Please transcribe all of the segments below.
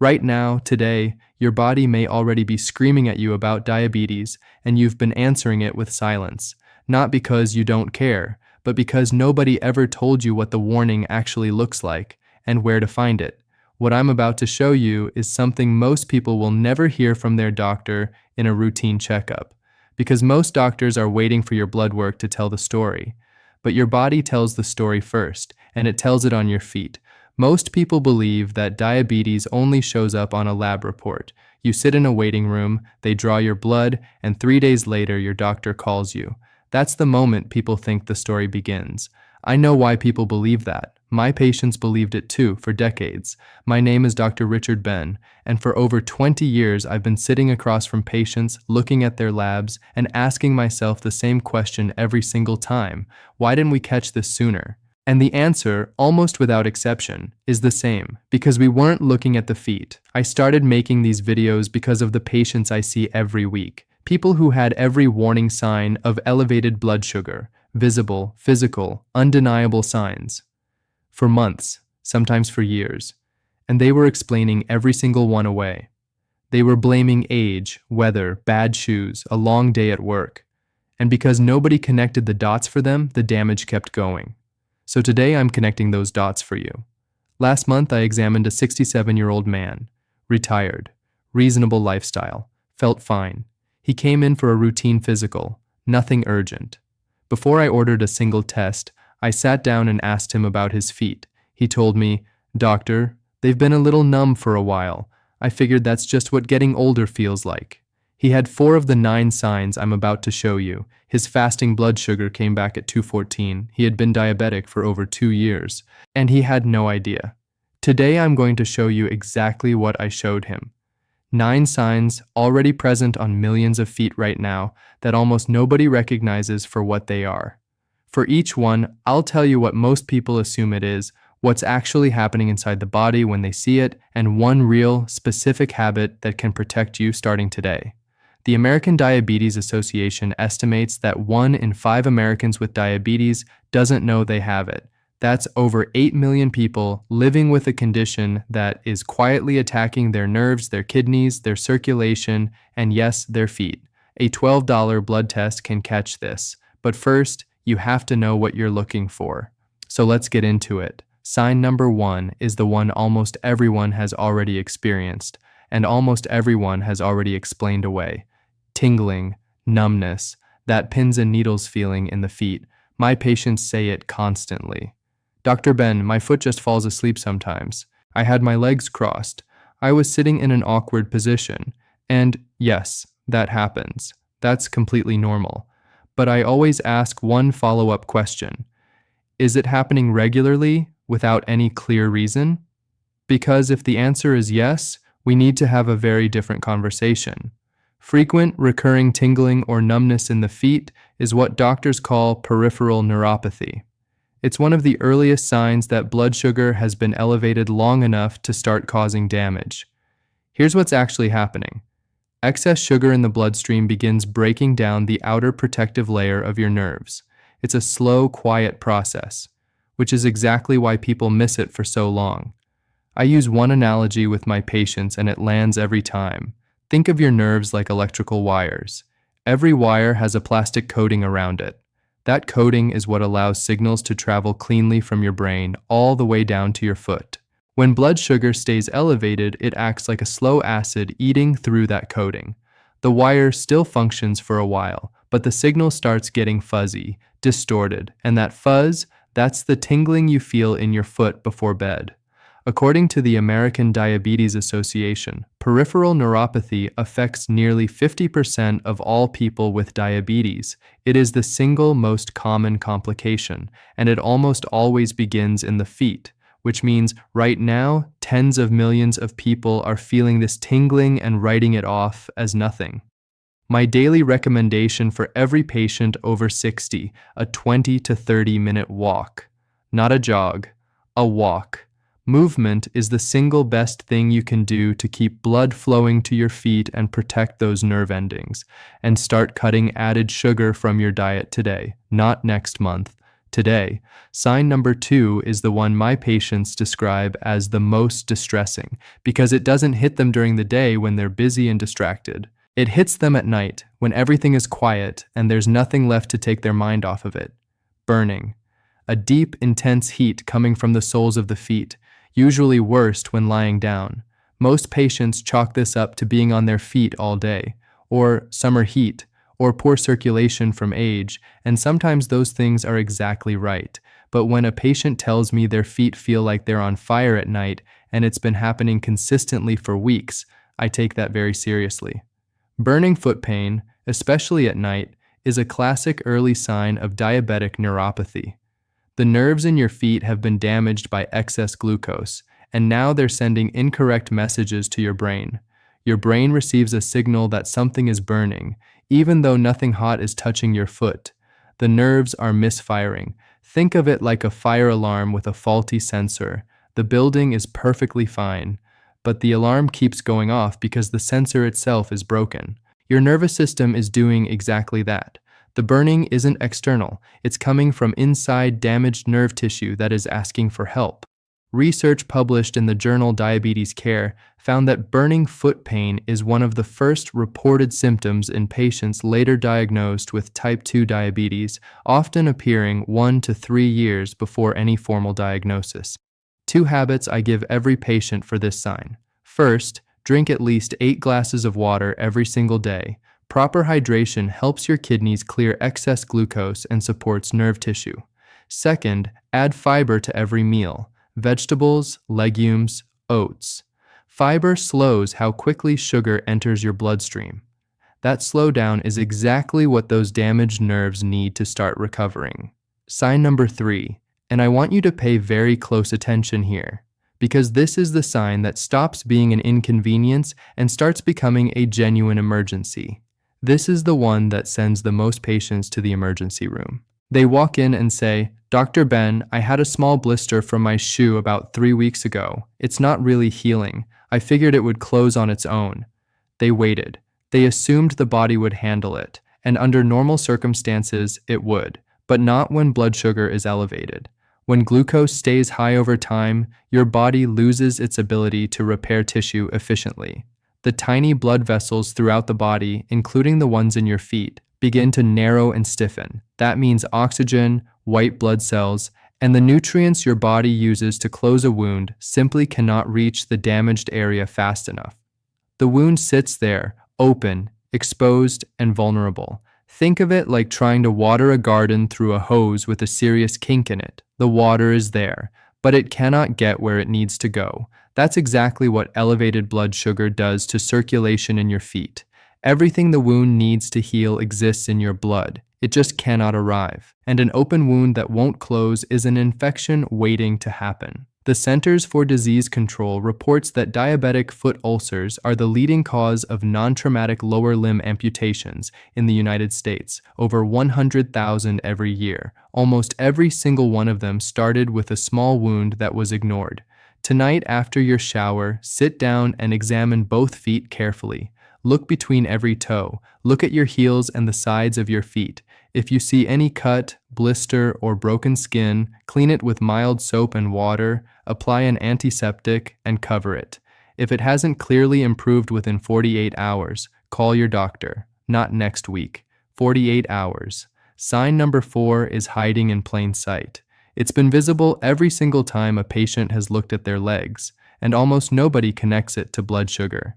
Right now, today, your body may already be screaming at you about diabetes, and you've been answering it with silence. Not because you don't care, but because nobody ever told you what the warning actually looks like and where to find it. What I'm about to show you is something most people will never hear from their doctor in a routine checkup, because most doctors are waiting for your blood work to tell the story. But your body tells the story first, and it tells it on your feet. Most people believe that diabetes only shows up on a lab report. You sit in a waiting room, they draw your blood, and 3 days later your doctor calls you. That's the moment people think the story begins. I know why people believe that. My patients believed it too for decades. My name is Dr. Richard Benn, and for over 20 years I've been sitting across from patients, looking at their labs, and asking myself the same question every single time. Why didn't we catch this sooner? And the answer, almost without exception, is the same, because we weren't looking at the feet. I started making these videos because of the patients I see every week. People who had every warning sign of elevated blood sugar, visible, physical, undeniable signs. For months, sometimes for years. And they were explaining every single one away. They were blaming age, weather, bad shoes, a long day at work. And because nobody connected the dots for them, the damage kept going. So today I'm connecting those dots for you. Last month I examined a 67-year-old man, retired, reasonable lifestyle, felt fine. He came in for a routine physical, nothing urgent. Before I ordered a single test, I sat down and asked him about his feet. He told me, "Doctor, they've been a little numb for a while. I figured that's just what getting older feels like." He had 4 of the 9 signs I'm about to show you. His fasting blood sugar came back at 214. He had been diabetic for over 2 years, and he had no idea. Today I'm going to show you exactly what I showed him. 9 signs already present on millions of feet right now that almost nobody recognizes for what they are. For each one, I'll tell you what most people assume it is, what's actually happening inside the body when they see it, and one real, specific habit that can protect you starting today. The American Diabetes Association estimates that 1 in 5 Americans with diabetes doesn't know they have it. That's over 8 million people living with a condition that is quietly attacking their nerves, their kidneys, their circulation, and yes, their feet. A $12 blood test can catch this. But first, you have to know what you're looking for. So let's get into it. Sign number 1 is the one almost everyone has already experienced, and almost everyone has already explained away. Tingling, numbness, that pins and needles feeling in the feet. My patients say it constantly. "Dr. Benn, my foot just falls asleep sometimes. I had my legs crossed. I was sitting in an awkward position." And yes, that happens. That's completely normal. But I always ask one follow-up question. Is it happening regularly without any clear reason? Because if the answer is yes, we need to have a very different conversation. Frequent, recurring tingling or numbness in the feet is what doctors call peripheral neuropathy. It's one of the earliest signs that blood sugar has been elevated long enough to start causing damage. Here's what's actually happening. Excess sugar in the bloodstream begins breaking down the outer protective layer of your nerves. It's a slow, quiet process, which is exactly why people miss it for so long. I use one analogy with my patients and it lands every time. Think of your nerves like electrical wires. Every wire has a plastic coating around it. That coating is what allows signals to travel cleanly from your brain all the way down to your foot. When blood sugar stays elevated, it acts like a slow acid eating through that coating. The wire still functions for a while, but the signal starts getting fuzzy, distorted, and that fuzz, that's the tingling you feel in your foot before bed. According to the American Diabetes Association, peripheral neuropathy affects nearly 50% of all people with diabetes. It is the single most common complication, and it almost always begins in the feet, which means right now, tens of millions of people are feeling this tingling and writing it off as nothing. My daily recommendation for every patient over 60, a 20 to 30 minute walk. Not a jog, a walk. Movement is the single best thing you can do to keep blood flowing to your feet and protect those nerve endings. And start cutting added sugar from your diet today, not next month. Today, sign number 2 is the one my patients describe as the most distressing because it doesn't hit them during the day when they're busy and distracted. It hits them at night when everything is quiet and there's nothing left to take their mind off of it. Burning. A deep, intense heat coming from the soles of the feet, usually worst when lying down. Most patients chalk this up to being on their feet all day, or summer heat, or poor circulation from age, and sometimes those things are exactly right. But when a patient tells me their feet feel like they're on fire at night and it's been happening consistently for weeks, I take that very seriously. Burning foot pain, especially at night, is a classic early sign of diabetic neuropathy. The nerves in your feet have been damaged by excess glucose, and now they're sending incorrect messages to your brain. Your brain receives a signal that something is burning, even though nothing hot is touching your foot. The nerves are misfiring. Think of it like a fire alarm with a faulty sensor. The building is perfectly fine, but the alarm keeps going off because the sensor itself is broken. Your nervous system is doing exactly that. The burning isn't external, it's coming from inside damaged nerve tissue that is asking for help. Research published in the journal Diabetes Care found that burning foot pain is one of the first reported symptoms in patients later diagnosed with type 2 diabetes, often appearing 1 to 3 years before any formal diagnosis. 2 habits I give every patient for this sign. First, drink at least 8 glasses of water every single day. Proper hydration helps your kidneys clear excess glucose and supports nerve tissue. Second, add fiber to every meal. Vegetables, legumes, oats. Fiber slows how quickly sugar enters your bloodstream. That slowdown is exactly what those damaged nerves need to start recovering. Sign number 3, and I want you to pay very close attention here, because this is the sign that stops being an inconvenience and starts becoming a genuine emergency. This is the one that sends the most patients to the emergency room. They walk in and say, "Dr. Benn, I had a small blister from my shoe about 3 weeks ago. It's not really healing. I figured it would close on its own." They waited. They assumed the body would handle it, and under normal circumstances, it would, but not when blood sugar is elevated. When glucose stays high over time, your body loses its ability to repair tissue efficiently. The tiny blood vessels throughout the body, including the ones in your feet, begin to narrow and stiffen. That means oxygen, white blood cells, and the nutrients your body uses to close a wound simply cannot reach the damaged area fast enough. The wound sits there, open, exposed, and vulnerable. Think of it like trying to water a garden through a hose with a serious kink in it. The water is there, but it cannot get where it needs to go. That's exactly what elevated blood sugar does to circulation in your feet. Everything the wound needs to heal exists in your blood. It just cannot arrive. And an open wound that won't close is an infection waiting to happen. The Centers for Disease Control reports that diabetic foot ulcers are the leading cause of non-traumatic lower limb amputations in the United States, over 100,000 every year. Almost every single one of them started with a small wound that was ignored. Tonight, after your shower, sit down and examine both feet carefully. Look between every toe. Look at your heels and the sides of your feet. If you see any cut, blister, or broken skin, clean it with mild soap and water, apply an antiseptic, and cover it. If it hasn't clearly improved within 48 hours, call your doctor. Not next week. 48 hours. Sign number 4 is hiding in plain sight. It's been visible every single time a patient has looked at their legs, and almost nobody connects it to blood sugar.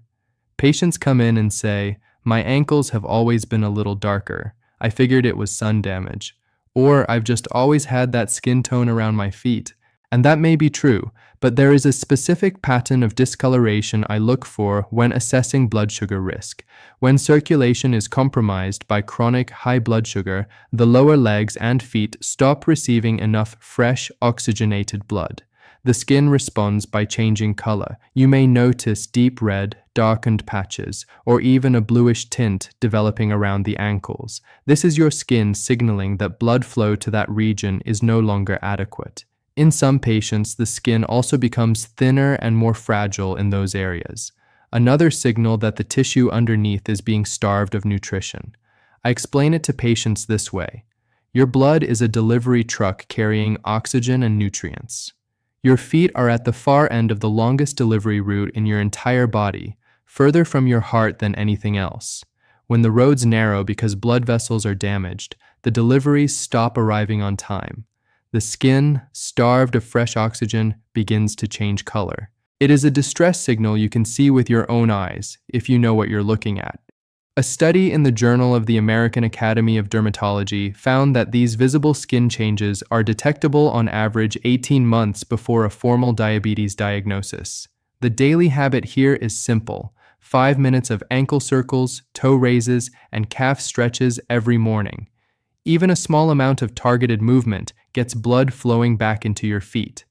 Patients come in and say, "My ankles have always been a little darker. I figured it was sun damage." Or, "I've just always had that skin tone around my feet." And that may be true, but there is a specific pattern of discoloration I look for when assessing blood sugar risk. When circulation is compromised by chronic high blood sugar, the lower legs and feet stop receiving enough fresh, oxygenated blood. The skin responds by changing color. You may notice deep red, darkened patches, or even a bluish tint developing around the ankles. This is your skin signaling that blood flow to that region is no longer adequate. In some patients, the skin also becomes thinner and more fragile in those areas. Another signal that the tissue underneath is being starved of nutrition. I explain it to patients this way. Your blood is a delivery truck carrying oxygen and nutrients. Your feet are at the far end of the longest delivery route in your entire body, further from your heart than anything else. When the roads narrow because blood vessels are damaged, the deliveries stop arriving on time. The skin, starved of fresh oxygen, begins to change color. It is a distress signal you can see with your own eyes, if you know what you're looking at. A study in the Journal of the American Academy of Dermatology found that these visible skin changes are detectable on average 18 months before a formal diabetes diagnosis. The daily habit here is simple: 5 minutes of ankle circles, toe raises, and calf stretches every morning. Even a small amount of targeted movement gets blood flowing back into your feet.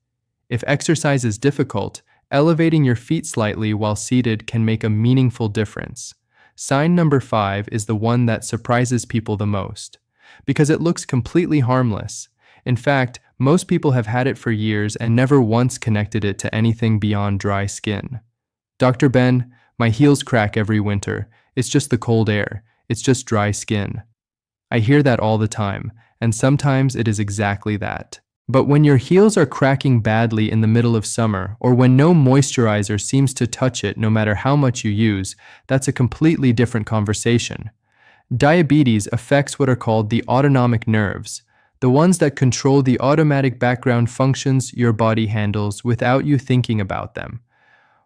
If exercise is difficult, elevating your feet slightly while seated can make a meaningful difference. Sign number 5 is the one that surprises people the most, because it looks completely harmless. In fact, most people have had it for years and never once connected it to anything beyond dry skin. Dr. Benn, my heels crack every winter. It's just the cold air. It's just dry skin. I hear that all the time, and sometimes it is exactly that. But when your heels are cracking badly in the middle of summer, or when no moisturizer seems to touch it no matter how much you use, that's a completely different conversation. Diabetes affects what are called the autonomic nerves, the ones that control the automatic background functions your body handles without you thinking about them.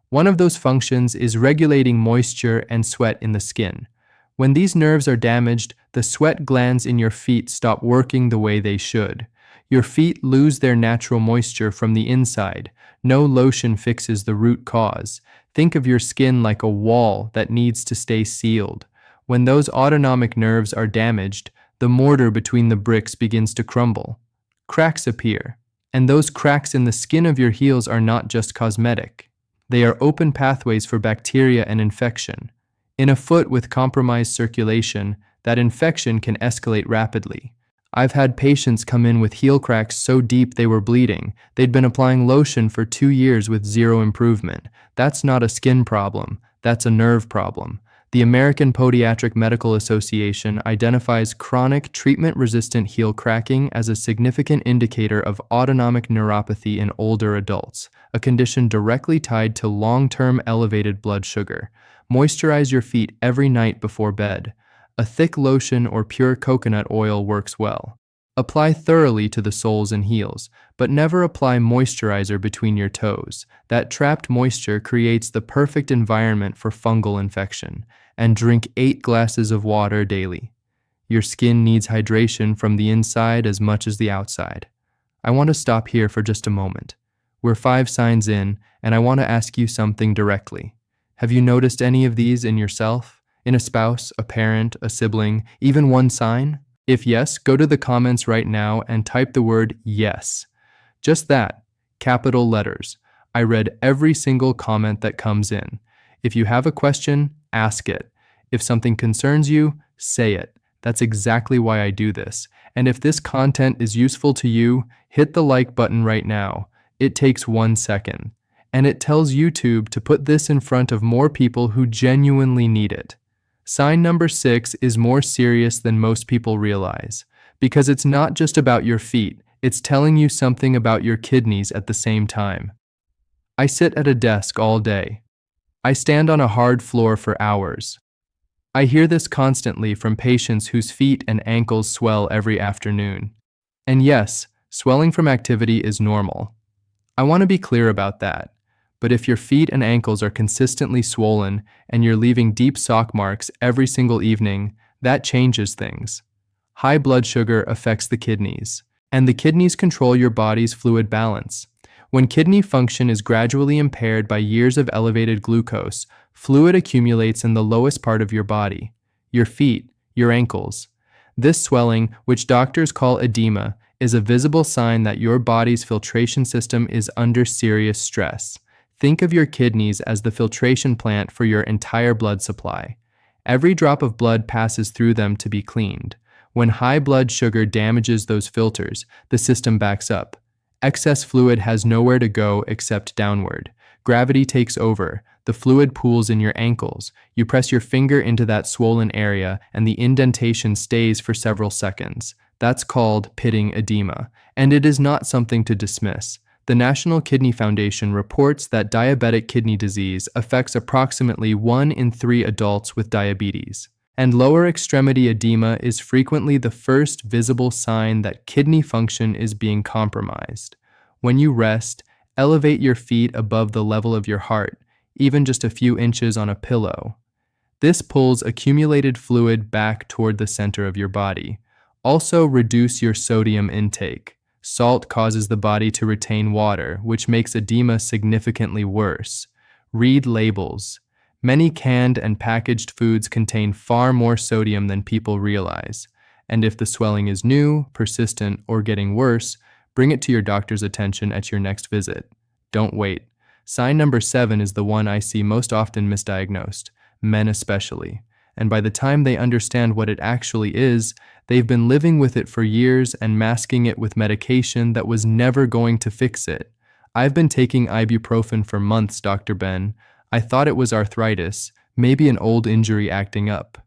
One of those functions is regulating moisture and sweat in the skin. When these nerves are damaged, the sweat glands in your feet stop working the way they should. Your feet lose their natural moisture from the inside. No lotion fixes the root cause. Think of your skin like a wall that needs to stay sealed. When those autonomic nerves are damaged, the mortar between the bricks begins to crumble. Cracks appear. And those cracks in the skin of your heels are not just cosmetic. They are open pathways for bacteria and infection. In a foot with compromised circulation, that infection can escalate rapidly. I've had patients come in with heel cracks so deep they were bleeding. They'd been applying lotion for 2 years with zero improvement. That's not a skin problem. That's a nerve problem. The American Podiatric Medical Association identifies chronic treatment-resistant heel cracking as a significant indicator of autonomic neuropathy in older adults, a condition directly tied to long-term elevated blood sugar. Moisturize your feet every night before bed. A thick lotion or pure coconut oil works well. Apply thoroughly to the soles and heels, but never apply moisturizer between your toes. That trapped moisture creates the perfect environment for fungal infection. And drink 8 glasses of water daily. Your skin needs hydration from the inside as much as the outside. I want to stop here for just a moment. We're 5 signs in, and I want to ask you something directly. Have you noticed any of these in yourself? In a spouse, a parent, a sibling, even one sign? If yes, go to the comments right now and type the word yes. Just that, capital letters. I read every single comment that comes in. If you have a question, ask it. If something concerns you, say it. That's exactly why I do this. And if this content is useful to you, hit the like button right now. It takes 1 second. And it tells YouTube to put this in front of more people who genuinely need it. Sign number 6 is more serious than most people realize, because it's not just about your feet, it's telling you something about your kidneys at the same time. I sit at a desk all day. I stand on a hard floor for hours. I hear this constantly from patients whose feet and ankles swell every afternoon. And yes, swelling from activity is normal. I want to be clear about that. But if your feet and ankles are consistently swollen and you're leaving deep sock marks every single evening, that changes things. High blood sugar affects the kidneys, and the kidneys control your body's fluid balance. When kidney function is gradually impaired by years of elevated glucose, fluid accumulates in the lowest part of your body, your feet, your ankles. This swelling, which doctors call edema, is a visible sign that your body's filtration system is under serious stress. Think of your kidneys as the filtration plant for your entire blood supply. Every drop of blood passes through them to be cleaned. When high blood sugar damages those filters, the system backs up. Excess fluid has nowhere to go except downward. Gravity takes over. The fluid pools in your ankles. You press your finger into that swollen area, and the indentation stays for several seconds. That's called pitting edema, and it is not something to dismiss. The National Kidney Foundation reports that diabetic kidney disease affects approximately 1 in 3 adults with diabetes. And lower extremity edema is frequently the first visible sign that kidney function is being compromised. When you rest, elevate your feet above the level of your heart, even just a few inches on a pillow. This pulls accumulated fluid back toward the center of your body. Also, reduce your sodium intake. Salt causes the body to retain water, which makes edema significantly worse. Read labels. Many canned and packaged foods contain far more sodium than people realize. And if the swelling is new, persistent, or getting worse, bring it to your doctor's attention at your next visit. Don't wait. Sign number 7 is the one I see most often misdiagnosed, men especially. And by the time they understand what it actually is, they've been living with it for years and masking it with medication that was never going to fix it. I've been taking ibuprofen for months, Dr. Benn. I thought it was arthritis, maybe an old injury acting up.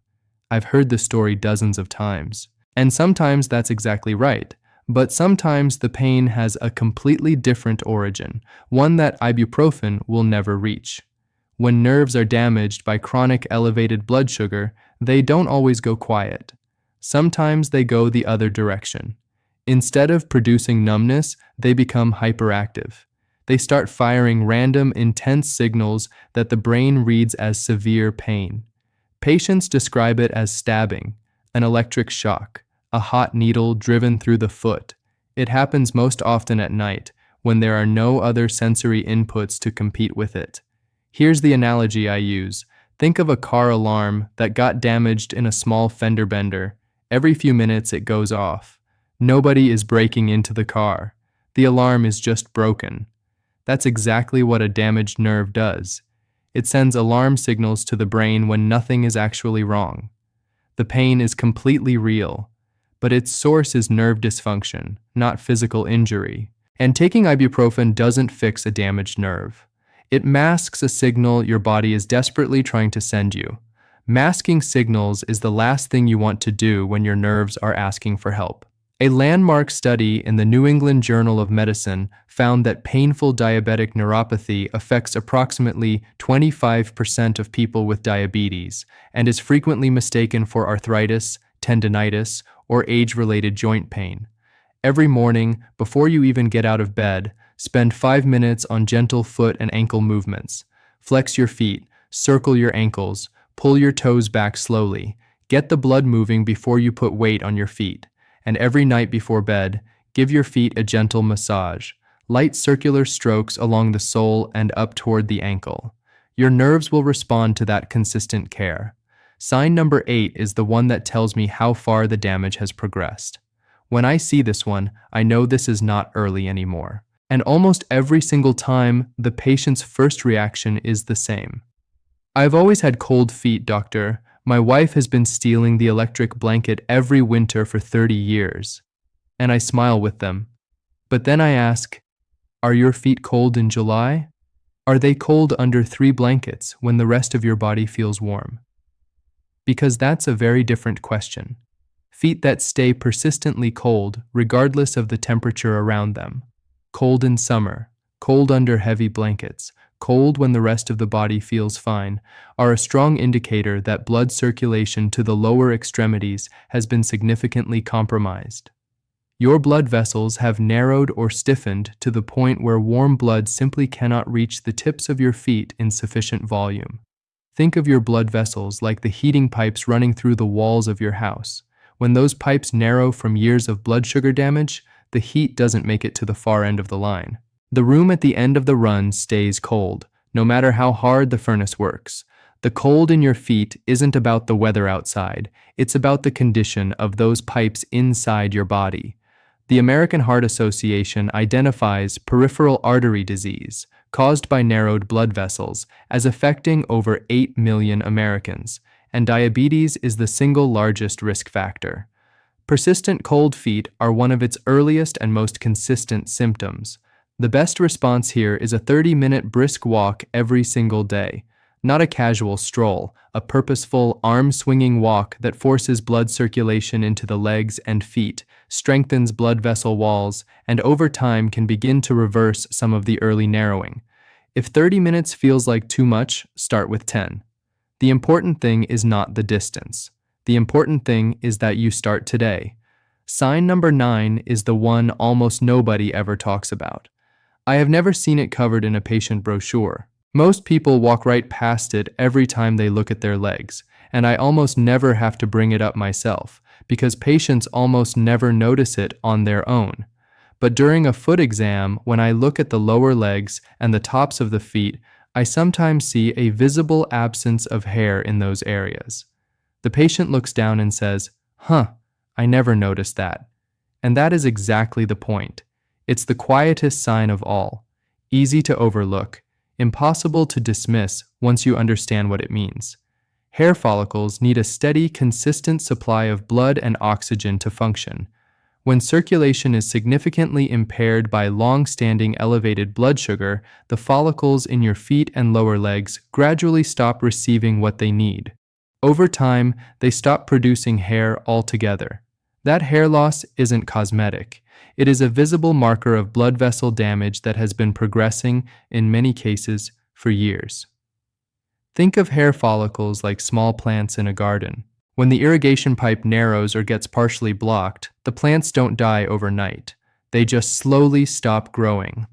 I've heard this story dozens of times. And sometimes that's exactly right. But sometimes the pain has a completely different origin, one that ibuprofen will never reach. When nerves are damaged by chronic elevated blood sugar, they don't always go quiet. Sometimes they go the other direction. Instead of producing numbness, they become hyperactive. They start firing random, intense signals that the brain reads as severe pain. Patients describe it as stabbing, an electric shock, a hot needle driven through the foot. It happens most often at night, when there are no other sensory inputs to compete with it. Here's the analogy I use. Think of a car alarm that got damaged in a small fender bender. Every few minutes it goes off. Nobody is breaking into the car. The alarm is just broken. That's exactly what a damaged nerve does. It sends alarm signals to the brain when nothing is actually wrong. The pain is completely real, but its source is nerve dysfunction, not physical injury. And taking ibuprofen doesn't fix a damaged nerve. It masks a signal your body is desperately trying to send you. Masking signals is the last thing you want to do when your nerves are asking for help. A landmark study in the New England Journal of Medicine found that painful diabetic neuropathy affects approximately 25% of people with diabetes and is frequently mistaken for arthritis, tendinitis, or age-related joint pain. Every morning, before you even get out of bed, spend 5 minutes on gentle foot and ankle movements. Flex your feet, circle your ankles, pull your toes back slowly. Get the blood moving before you put weight on your feet. And every night before bed, give your feet a gentle massage. Light circular strokes along the sole and up toward the ankle. Your nerves will respond to that consistent care. Sign number 8 is the one that tells me how far the damage has progressed. When I see this one, I know this is not early anymore. And almost every single time, the patient's first reaction is the same. I've always had cold feet, doctor. My wife has been stealing the electric blanket every winter for 30 years. And I smile with them. But then I ask, are your feet cold in July? Are they cold under 3 blankets when the rest of your body feels warm? Because that's a very different question. Feet that stay persistently cold, regardless of the temperature around them. Cold in summer, cold under heavy blankets, cold when the rest of the body feels fine, are a strong indicator that blood circulation to the lower extremities has been significantly compromised. Your blood vessels have narrowed or stiffened to the point where warm blood simply cannot reach the tips of your feet in sufficient volume. Think of your blood vessels like the heating pipes running through the walls of your house. When those pipes narrow from years of blood sugar damage, the heat doesn't make it to the far end of the line. The room at the end of the run stays cold, no matter how hard the furnace works. The cold in your feet isn't about the weather outside, it's about the condition of those pipes inside your body. The American Heart Association identifies peripheral artery disease, caused by narrowed blood vessels, as affecting over 8 million Americans, and diabetes is the single largest risk factor. Persistent cold feet are one of its earliest and most consistent symptoms. The best response here is a 30-minute brisk walk every single day. Not a casual stroll, a purposeful, arm-swinging walk that forces blood circulation into the legs and feet, strengthens blood vessel walls, and over time can begin to reverse some of the early narrowing. If 30 minutes feels like too much, start with 10. The important thing is not the distance. The important thing is that you start today. Sign number 9 is the one almost nobody ever talks about. I have never seen it covered in a patient brochure. Most people walk right past it every time they look at their legs, and I almost never have to bring it up myself, because patients almost never notice it on their own. But during a foot exam, when I look at the lower legs and the tops of the feet, I sometimes see a visible absence of hair in those areas. The patient looks down and says, I never noticed that." And that is exactly the point. It's the quietest sign of all, easy to overlook, impossible to dismiss once you understand what it means. Hair follicles need a steady, consistent supply of blood and oxygen to function. When circulation is significantly impaired by long-standing elevated blood sugar, the follicles in your feet and lower legs gradually stop receiving what they need. Over time, they stop producing hair altogether. That hair loss isn't cosmetic. It is a visible marker of blood vessel damage that has been progressing, in many cases, for years. Think of hair follicles like small plants in a garden. When the irrigation pipe narrows or gets partially blocked, the plants don't die overnight. They just slowly stop growing.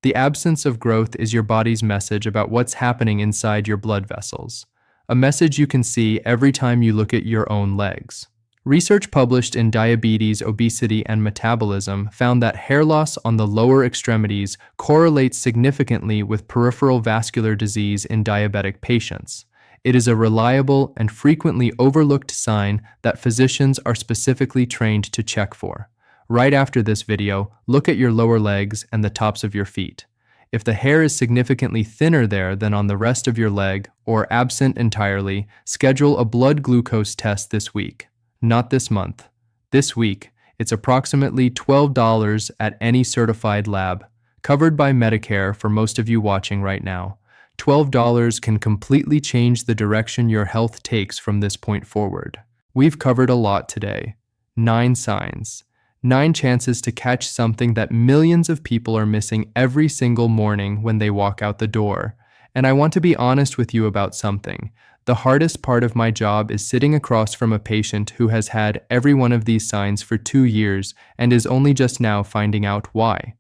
The absence of growth is your body's message about what's happening inside your blood vessels, a message you can see every time you look at your own legs. Research published in Diabetes, Obesity, and Metabolism found that hair loss on the lower extremities correlates significantly with peripheral vascular disease in diabetic patients. It is a reliable and frequently overlooked sign that physicians are specifically trained to check for. Right after this video, look at your lower legs and the tops of your feet. If the hair is significantly thinner there than on the rest of your leg or absent entirely, schedule a blood glucose test this week. Not this month. This week, it's approximately $12 at any certified lab, covered by Medicare for most of you watching right now. $12 can completely change the direction your health takes from this point forward. We've covered a lot today. 9 signs. 9 chances to catch something that millions of people are missing every single morning when they walk out the door. And I want to be honest with you about something. The hardest part of my job is sitting across from a patient who has had every one of these signs for 2 years and is only just now finding out why.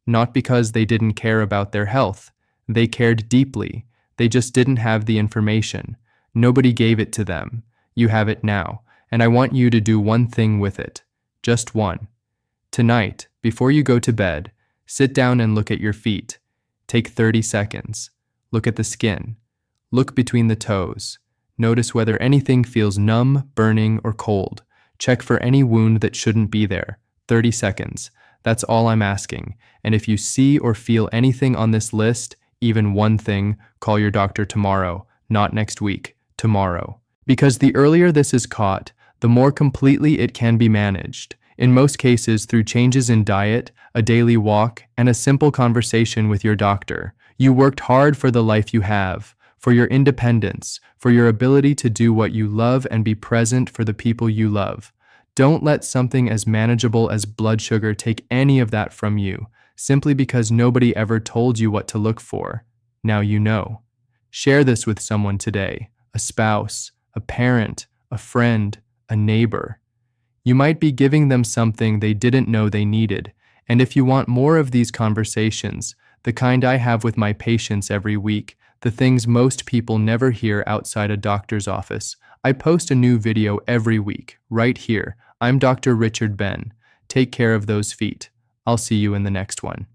Not because they didn't care about their health. They cared deeply. They just didn't have the information. Nobody gave it to them. You have it now, and I want you to do one thing with it. Just one. Tonight, before you go to bed, sit down and look at your feet. Take 30 seconds. Look at the skin. Look between the toes. Notice whether anything feels numb, burning, or cold. Check for any wound that shouldn't be there. 30 seconds. That's all I'm asking. And if you see or feel anything on this list, even one thing, call your doctor tomorrow, not next week, tomorrow. Because the earlier this is caught, the more completely it can be managed. In most cases, through changes in diet, a daily walk, and a simple conversation with your doctor. You worked hard for the life you have, for your independence, for your ability to do what you love and be present for the people you love. Don't let something as manageable as blood sugar take any of that from you, simply because nobody ever told you what to look for. Now you know. Share this with someone today, a spouse, a parent, a friend, a neighbor. You might be giving them something they didn't know they needed, and if you want more of these conversations, the kind I have with my patients every week, the things most people never hear outside a doctor's office, I post a new video every week, right here. I'm Dr. Richard Benn. Take care of those feet. I'll see you in the next one.